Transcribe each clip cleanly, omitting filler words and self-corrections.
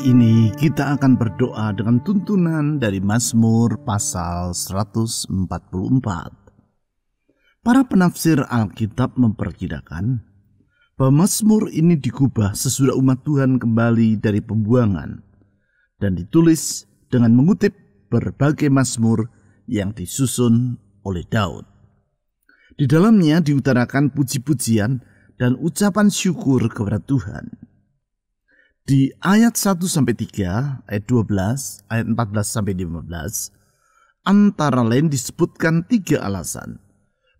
Hari ini kita akan berdoa dengan tuntunan dari Mazmur pasal 144. Para penafsir Alkitab memperkirakan bahwa Mazmur ini digubah sesudah umat Tuhan kembali dari pembuangan dan ditulis dengan mengutip berbagai Mazmur yang disusun oleh Daud. Di dalamnya diutarakan puji-pujian dan ucapan syukur kepada Tuhan. Di ayat 1-3, ayat 12, ayat 14-15, antara lain disebutkan 3 alasan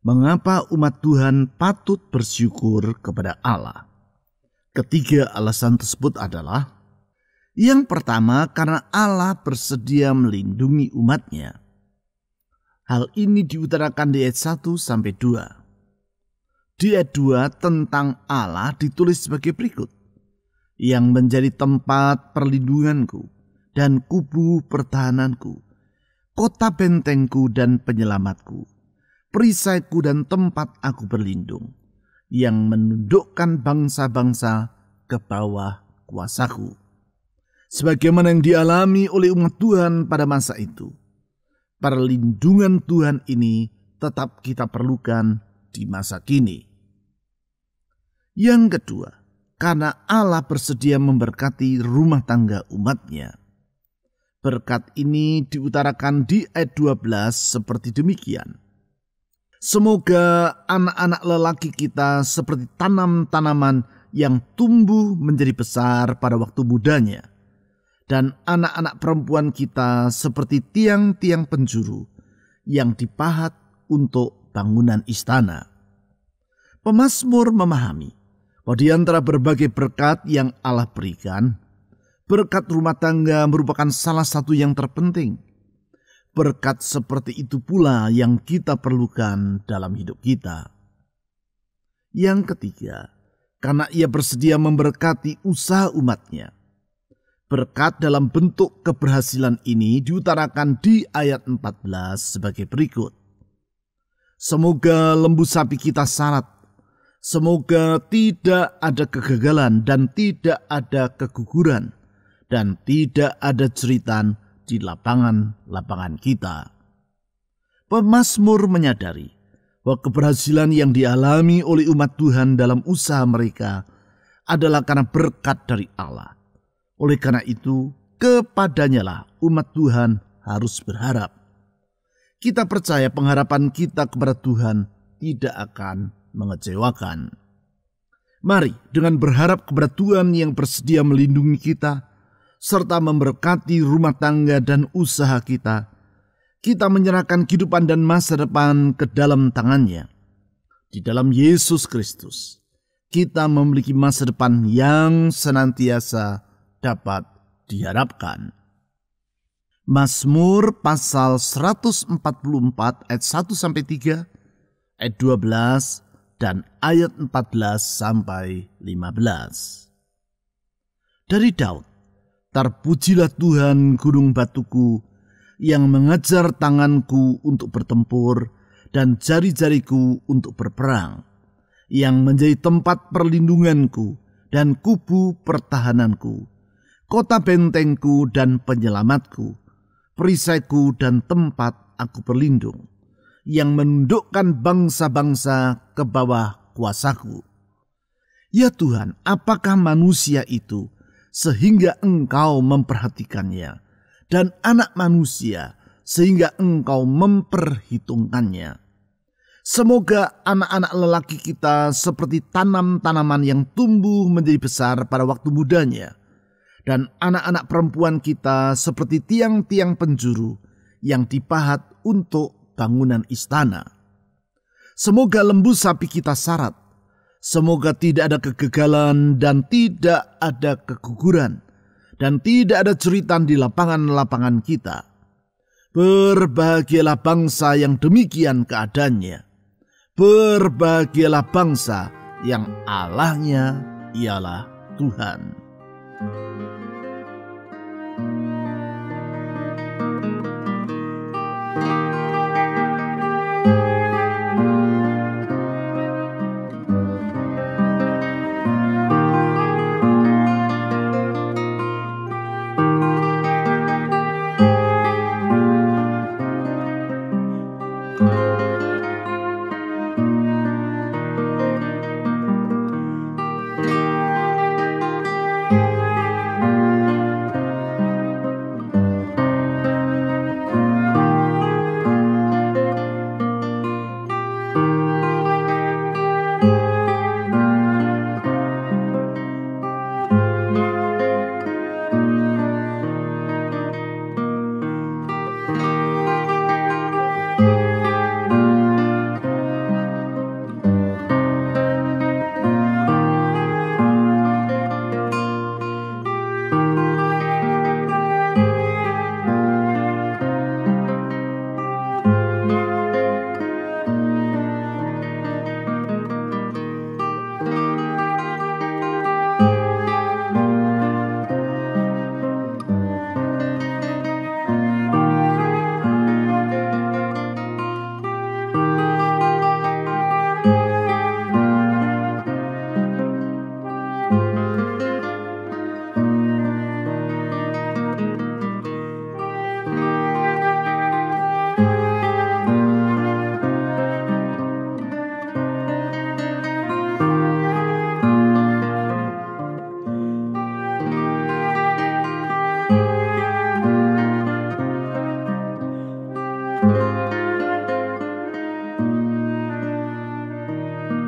mengapa umat Tuhan patut bersyukur kepada Allah. Ketiga alasan tersebut adalah: yang pertama, karena Allah bersedia melindungi umatnya. Hal ini diutarakan di ayat 1-2. Di ayat 2 tentang Allah ditulis sebagai berikut: yang menjadi tempat perlindunganku dan kubu pertahananku, kota bentengku dan penyelamatku, perisaiku dan tempat aku berlindung, yang menundukkan bangsa-bangsa ke bawah kuasaku. Sebagaimana yang dialami oleh umat Tuhan pada masa itu, perlindungan Tuhan ini tetap kita perlukan di masa kini. Yang kedua, karena Allah bersedia memberkati rumah tangga umatnya. Berkat ini diutarakan di ayat 12 seperti demikian: semoga anak-anak lelaki kita seperti tanam-tanaman yang tumbuh menjadi besar pada waktu mudanya, dan anak-anak perempuan kita seperti tiang-tiang penjuru yang dipahat untuk bangunan istana. Pemazmur memahami bahwa di antara berbagai berkat yang Allah berikan, berkat rumah tangga merupakan salah satu yang terpenting. Berkat seperti itu pula yang kita perlukan dalam hidup kita. Yang ketiga, karena Ia bersedia memberkati usaha umatnya. Berkat dalam bentuk keberhasilan ini diutarakan di ayat 14 sebagai berikut: semoga lembu sapi kita sarat, semoga tidak ada kegagalan dan tidak ada keguguran dan tidak ada jeritan di lapangan-lapangan kita. Pemazmur menyadari bahwa keberhasilan yang dialami oleh umat Tuhan dalam usaha mereka adalah karena berkat dari Allah. Oleh karena itu, kepadanyalah umat Tuhan harus berharap. Kita percaya pengharapan kita kepada Tuhan tidak akan mengecewakan. Mari dengan berharap kepada Tuhan yang bersedia melindungi kita serta memberkati rumah tangga dan usaha kita, kita menyerahkan kehidupan dan masa depan ke dalam tangan-Nya. Di dalam Yesus Kristus, kita memiliki masa depan yang senantiasa dapat diharapkan. Mazmur pasal 144 ayat 1-3, ayat 12 dan ayat 14-15. Dari Daud: terpujilah Tuhan gunung batuku, yang mengajar tanganku untuk bertempur dan jari-jariku untuk berperang, yang menjadi tempat perlindunganku dan kubu pertahananku, kota bentengku dan penyelamatku, perisaiku dan tempat aku berlindung, yang menundukkan bangsa-bangsa ke bawah kuasaku. Ya Tuhan, apakah manusia itu sehingga Engkau memperhatikannya, dan anak manusia sehingga Engkau memperhitungkannya? Semoga anak-anak lelaki kita seperti tanam-tanaman yang tumbuh menjadi besar pada waktu mudanya, dan anak-anak perempuan kita seperti tiang-tiang penjuru yang dipahat untuk bangunan istana. Semoga lembu sapi kita sarat, semoga tidak ada kegagalan dan tidak ada keguguran, dan tidak ada jeritan di lapangan-lapangan kita. Berbahagialah bangsa yang demikian keadaannya. Berbahagialah bangsa yang Allahnya ialah Tuhan.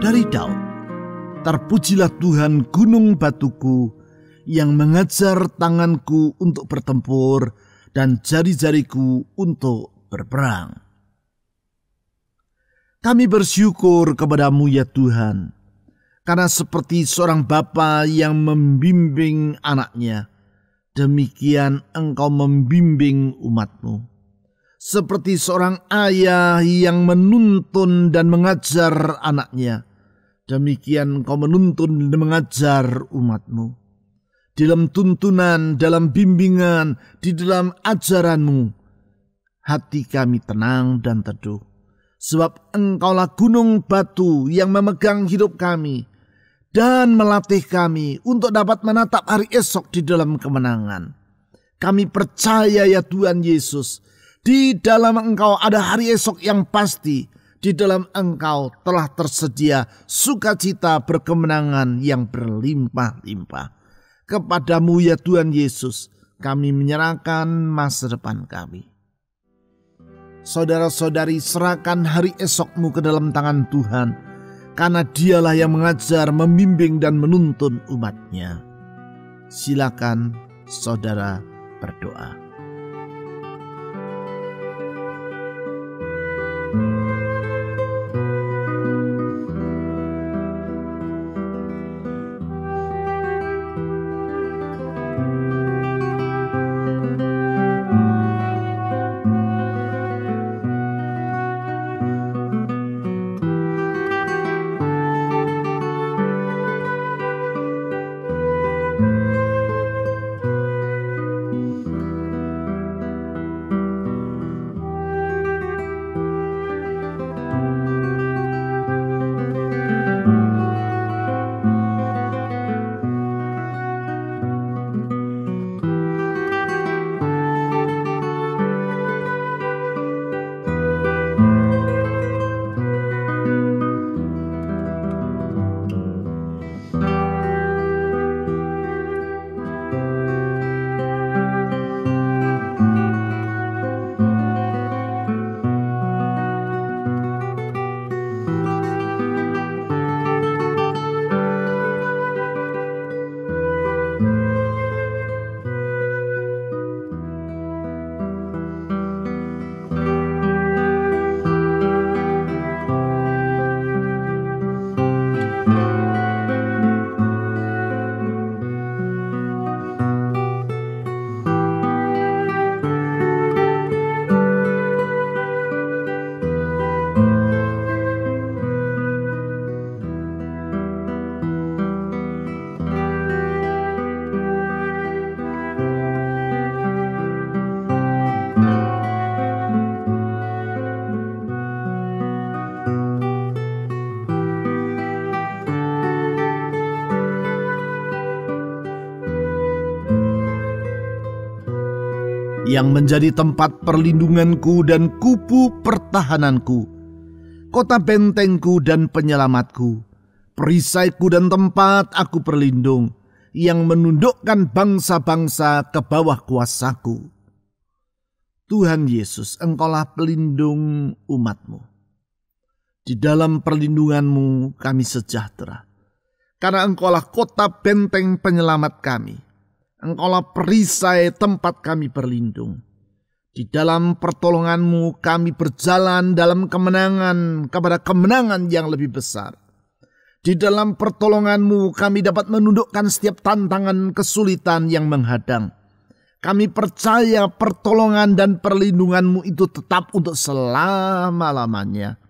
Dari Daud, terpujilah Tuhan gunung batuku yang mengajar tanganku untuk bertempur dan jari-jariku untuk berperang. Kami bersyukur kepadamu ya Tuhan, karena seperti seorang bapa yang membimbing anaknya, demikian engkau membimbing umatmu. Seperti seorang ayah yang menuntun dan mengajar anaknya, demikian engkau menuntun dan mengajar umatmu. Di dalam tuntunan, dalam bimbingan, di dalam ajaranmu, hati kami tenang dan teduh. Sebab engkaulah gunung batu yang memegang hidup kami dan melatih kami untuk dapat menatap hari esok di dalam kemenangan. Kami percaya ya Tuhan Yesus, di dalam engkau ada hari esok yang pasti. Di dalam engkau telah tersedia sukacita berkemenangan yang berlimpah-limpah. Kepadamu ya Tuhan Yesus, kami menyerahkan masa depan kami. Saudara-saudari, serahkan hari esokmu ke dalam tangan Tuhan, karena dialah yang mengajar, membimbing dan menuntun umatnya. Silakan saudara berdoa. yang menjadi tempat perlindunganku dan kubu pertahananku, kota bentengku dan penyelamatku, perisaiku dan tempat aku berlindung, yang menundukkan bangsa-bangsa ke bawah kuasaku. Tuhan Yesus, Engkaulah pelindung umat-Mu. Di dalam perlindungan-Mu kami sejahtera, karena Engkaulah kota benteng penyelamat kami. Engkaulah perisai tempat kami berlindung. Di dalam pertolongan-Mu kami berjalan dalam kemenangan kepada kemenangan yang lebih besar. Di dalam pertolongan-Mu kami dapat menundukkan setiap tantangan kesulitan yang menghadang. Kami percaya pertolongan dan perlindungan-Mu itu tetap untuk selama-lamanya.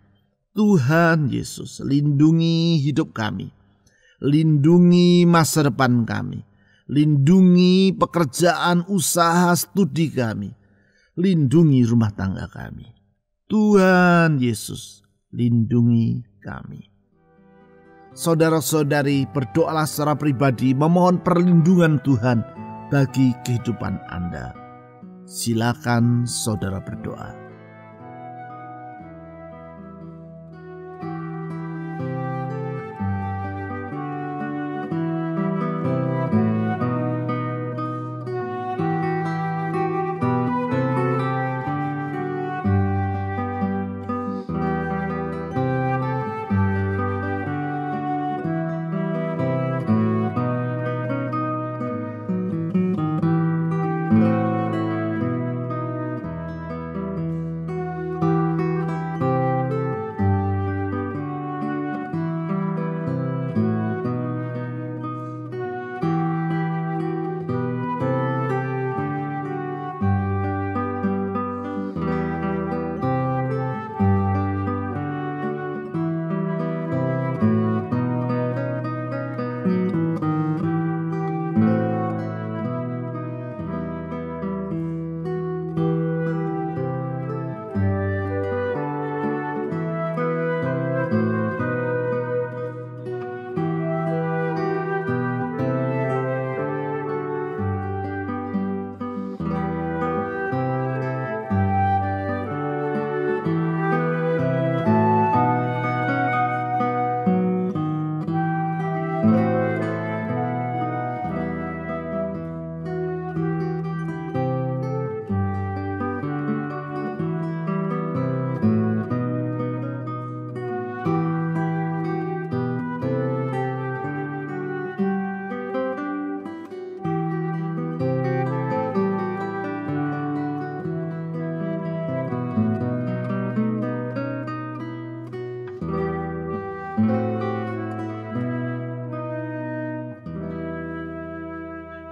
Tuhan Yesus, lindungi hidup kami. Lindungi masa depan kami. Lindungi pekerjaan, usaha, studi kami. Lindungi rumah tangga kami. Tuhan Yesus, lindungi kami. Saudara-saudari, berdoalah secara pribadi memohon perlindungan Tuhan bagi kehidupan Anda. Silakan saudara berdoa.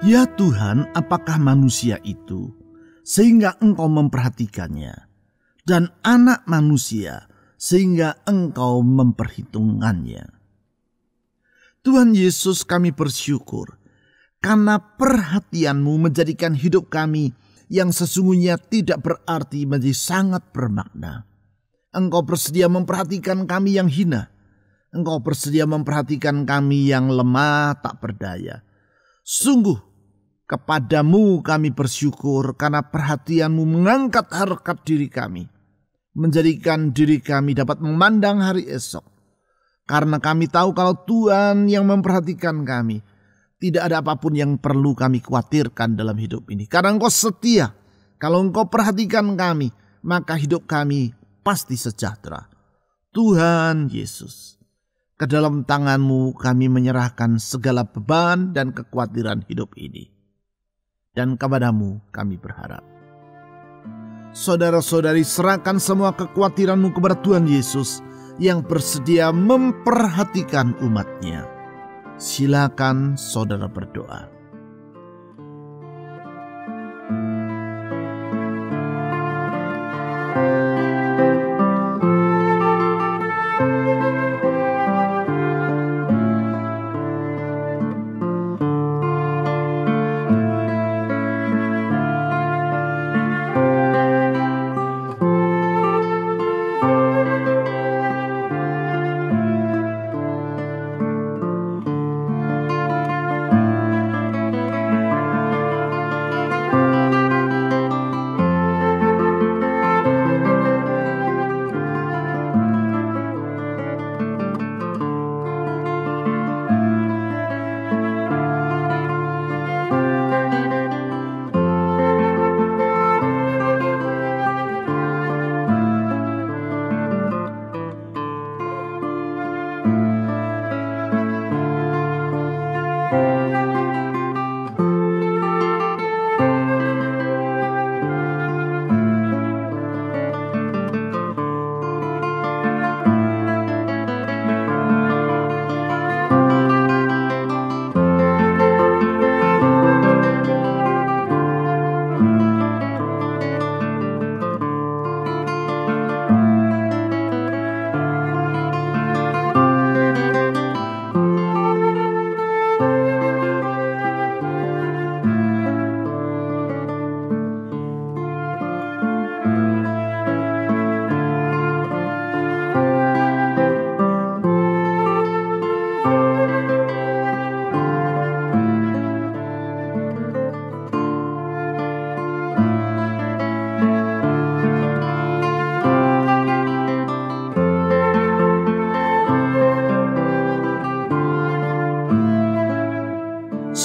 Ya Tuhan, apakah manusia itu sehingga Engkau memperhatikannya, dan anak manusia sehingga Engkau memperhitungannya. Tuhan Yesus, kami bersyukur karena perhatian-Mu menjadikan hidup kami yang sesungguhnya tidak berarti menjadi sangat bermakna. Engkau bersedia memperhatikan kami yang hina. Engkau bersedia memperhatikan kami yang lemah tak berdaya. Sungguh, kepadamu kami bersyukur karena perhatian-Mu mengangkat harkat diri kami, menjadikan diri kami dapat memandang hari esok. Karena kami tahu kalau Tuhan yang memperhatikan kami, tidak ada apapun yang perlu kami khawatirkan dalam hidup ini. Karena Engkau setia, kalau Engkau perhatikan kami, maka hidup kami pasti sejahtera. Tuhan Yesus, ke dalam tangan-Mu kami menyerahkan segala beban dan kekhawatiran hidup ini. Dan kepada-Mu kami berharap. Saudara-saudari, serahkan semua kekhawatiran-Mu kepada Tuhan Yesus yang bersedia memperhatikan umat-Nya. Silakan saudara berdoa.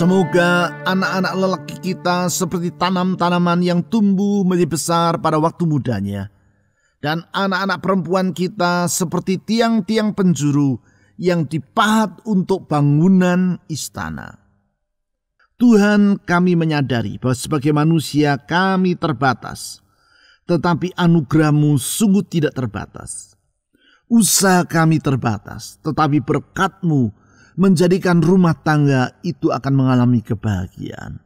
Semoga anak-anak lelaki kita seperti tanam-tanaman yang tumbuh menjadi besar pada waktu mudanya, dan anak-anak perempuan kita seperti tiang-tiang penjuru yang dipahat untuk bangunan istana. Tuhan, kami menyadari bahwa sebagai manusia kami terbatas, tetapi anugerah-Mu sungguh tidak terbatas. Usaha kami terbatas, tetapi berkat-Mu menjadikan rumah tangga itu akan mengalami kebahagiaan.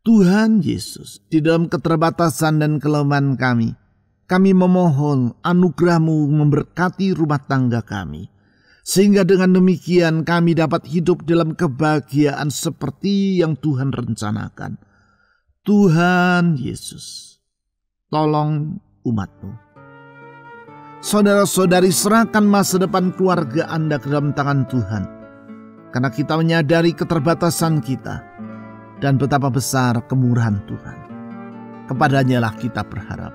Tuhan Yesus, di dalam keterbatasan dan kelemahan kami memohon anugerah-Mu memberkati rumah tangga kami, sehingga dengan demikian kami dapat hidup dalam kebahagiaan seperti yang Tuhan rencanakan. Tuhan Yesus, tolong umat-Mu. Saudara-saudari, serahkan masa depan keluarga Anda ke dalam tangan Tuhan, karena kita menyadari keterbatasan kita dan betapa besar kemurahan Tuhan. Kepadanya lah kita berharap.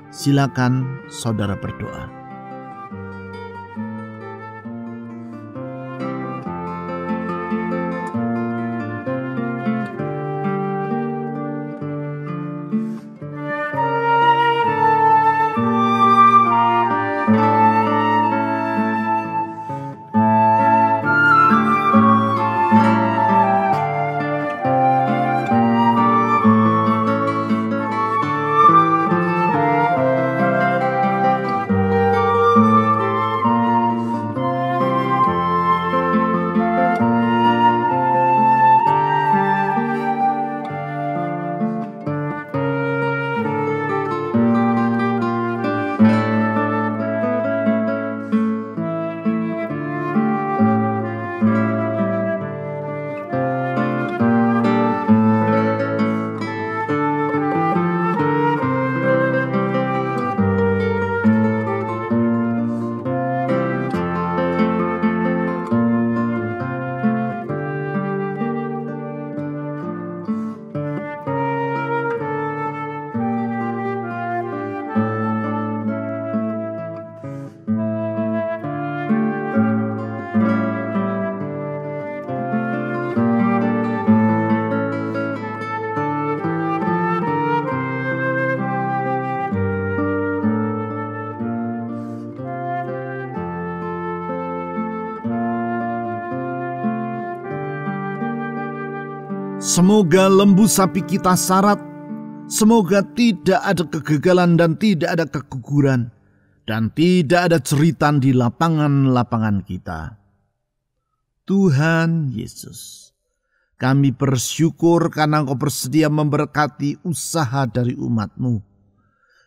Silakan saudara berdoa. Semoga lembu sapi kita syarat, semoga tidak ada kegagalan dan tidak ada keguguran, dan tidak ada jeritan di lapangan-lapangan kita. Tuhan Yesus, kami bersyukur karena Engkau bersedia memberkati usaha dari umat-Mu,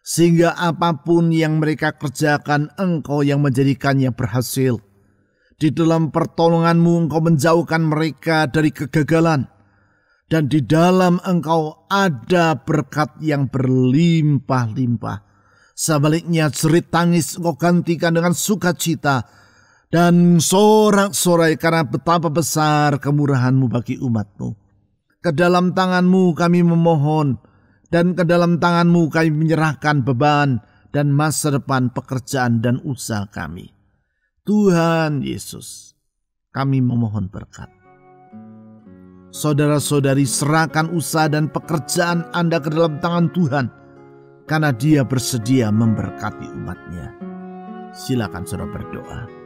sehingga apapun yang mereka kerjakan, Engkau yang menjadikannya berhasil. Di dalam pertolongan-Mu Engkau menjauhkan mereka dari kegagalan, dan di dalam Engkau ada berkat yang berlimpah-limpah. Sebaliknya jerit tangis Engkau gantikan dengan sukacita dan sorak-sorai karena betapa besar kemurahan-Mu bagi umat-Mu. Ke dalam tangan-Mu kami memohon, dan ke dalam tangan-Mu kami menyerahkan beban dan masa depan pekerjaan dan usaha kami. Tuhan Yesus, kami memohon berkat. Saudara-saudari, serahkan usaha dan pekerjaan Anda ke dalam tangan Tuhan, karena Dia bersedia memberkati umat-Nya. Silakan saudara berdoa.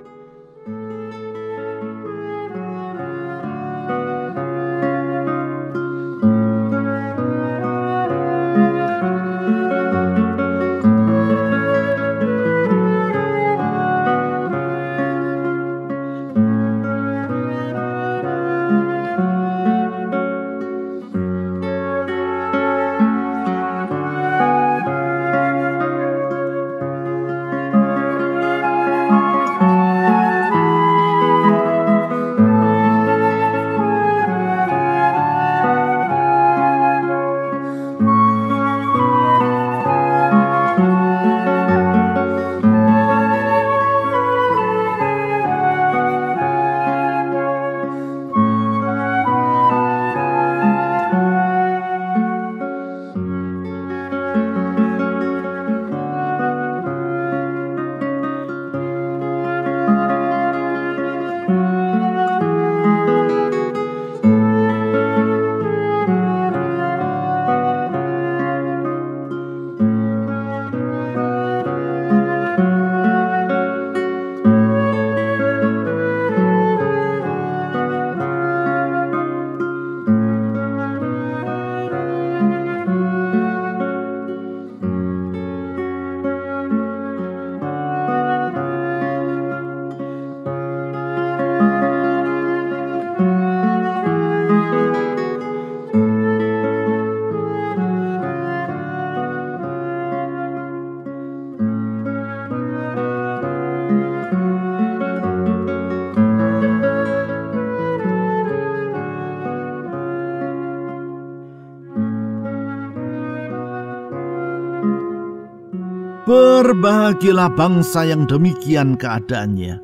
Berbahagialah bangsa yang demikian keadaannya.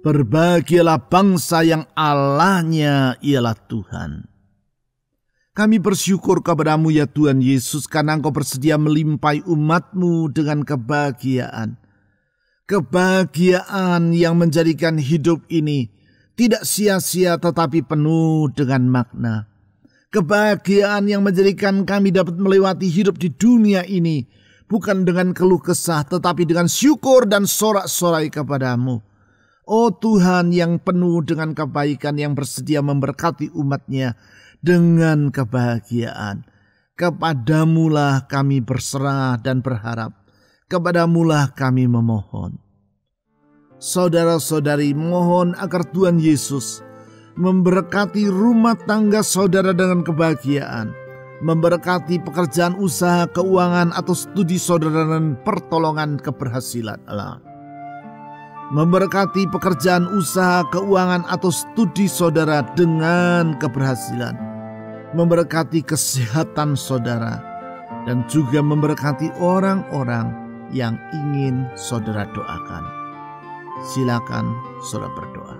Berbahagialah bangsa yang Allahnya ialah Tuhan. Kami bersyukur kepadamu ya Tuhan Yesus, karena Engkau bersedia melimpahi umat-Mu dengan kebahagiaan. Kebahagiaan yang menjadikan hidup ini tidak sia-sia tetapi penuh dengan makna. Kebahagiaan yang menjadikan kami dapat melewati hidup di dunia ini bukan dengan keluh kesah tetapi dengan syukur dan sorak-sorai kepadamu. Oh Tuhan yang penuh dengan kebaikan, yang bersedia memberkati umat-Nya dengan kebahagiaan. Kepadamulah kami berserah dan berharap. Kepadamulah kami memohon. Saudara-saudari, mohon agar Tuhan Yesus memberkati rumah tangga saudara dengan kebahagiaan, memberkati pekerjaan usaha, keuangan atau studi saudara dengan pertolongan keberhasilan Allah. Memberkati pekerjaan usaha, keuangan atau studi saudara dengan keberhasilan, memberkati kesehatan saudara, dan juga memberkati orang-orang yang ingin saudara doakan. Silakan saudara berdoa.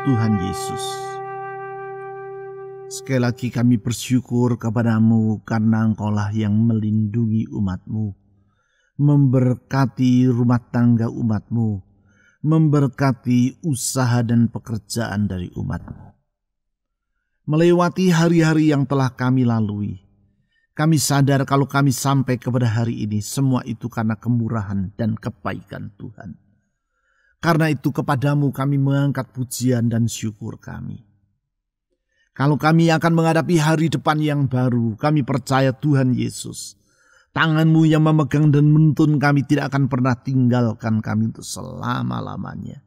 Tuhan Yesus, sekali lagi kami bersyukur kepadamu karena Engkaulah yang melindungi umat-Mu, memberkati rumah tangga umat-Mu, memberkati usaha dan pekerjaan dari umat-Mu. Melewati hari-hari yang telah kami lalui, kami sadar kalau kami sampai kepada hari ini, semua itu karena kemurahan dan kebaikan Tuhan. Karena itu kepadamu kami mengangkat pujian dan syukur kami. Kalau kami akan menghadapi hari depan yang baru, kami percaya Tuhan Yesus, tangan-Mu yang memegang dan menuntun kami tidak akan pernah tinggalkan kami untuk selama-lamanya.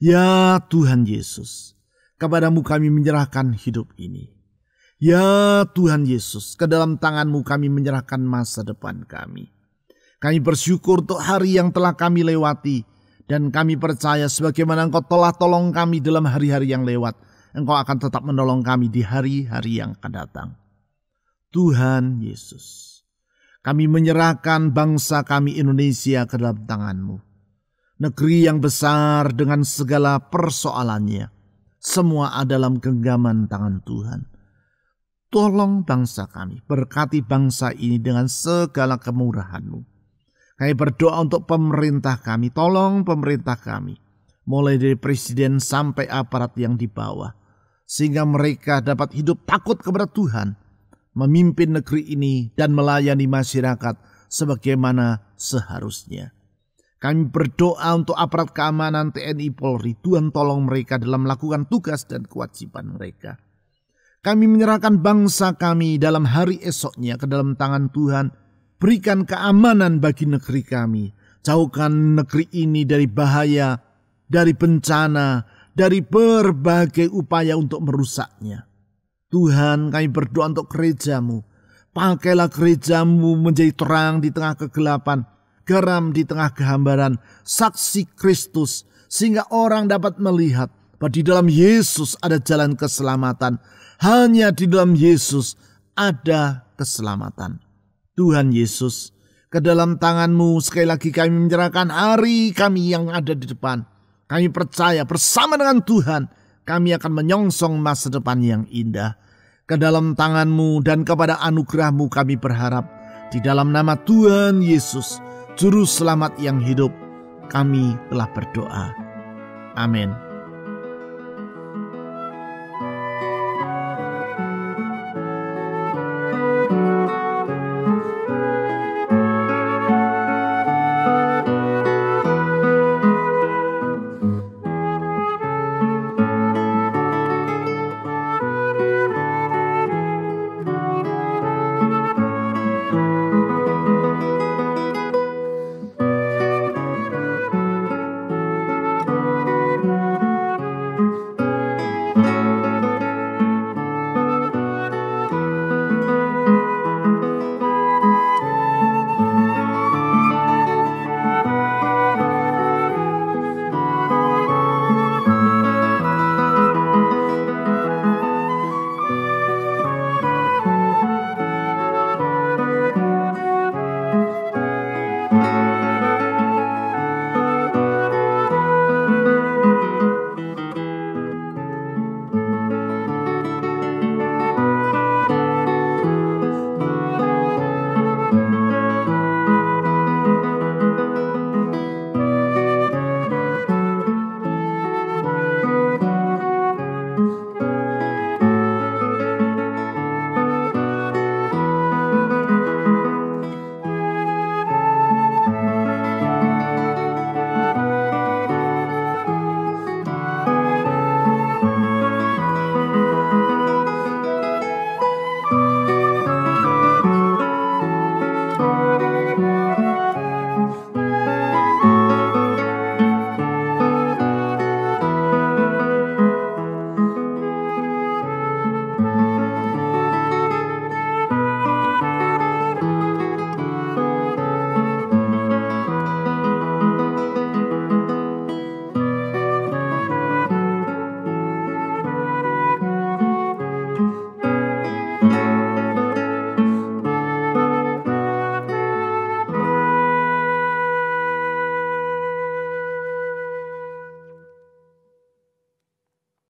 Ya Tuhan Yesus, kepadamu kami menyerahkan hidup ini. Ya Tuhan Yesus, ke dalam tangan-Mu kami menyerahkan masa depan kami. Kami bersyukur untuk hari yang telah kami lewati, dan kami percaya sebagaimana Engkau telah tolong kami dalam hari-hari yang lewat, Engkau akan tetap menolong kami di hari-hari yang akan datang. Tuhan Yesus, kami menyerahkan bangsa kami Indonesia ke dalam tangan-Mu. Negeri yang besar dengan segala persoalannya, semua ada dalam genggaman tangan Tuhan. Tolong bangsa kami, berkati bangsa ini dengan segala kemurahan-Mu. Kami berdoa untuk pemerintah kami, tolong pemerintah kami, mulai dari presiden sampai aparat yang di bawah, sehingga mereka dapat hidup takut kepada Tuhan, memimpin negeri ini dan melayani masyarakat sebagaimana seharusnya. Kami berdoa untuk aparat keamanan TNI Polri, Tuhan tolong mereka dalam melakukan tugas dan kewajiban mereka. Kami menyerahkan bangsa kami dalam hari esoknya ke dalam tangan Tuhan. Berikan keamanan bagi negeri kami. Jauhkan negeri ini dari bahaya, dari bencana, dari berbagai upaya untuk merusaknya. Tuhan, kami berdoa untuk gereja-Mu. Pakailah gerejamu menjadi terang di tengah kegelapan, garam di tengah kehambaran, saksi Kristus, sehingga orang dapat melihat bahwa di dalam Yesus ada jalan keselamatan. Hanya di dalam Yesus ada keselamatan. Tuhan Yesus, ke dalam tangan-Mu sekali lagi kami menyerahkan hari kami yang ada di depan. Kami percaya bersama dengan Tuhan, kami akan menyongsong masa depan yang indah. Ke dalam tangan-Mu dan kepada anugerah-Mu kami berharap. Di dalam nama Tuhan Yesus, Juru Selamat yang hidup, kami telah berdoa. Amin.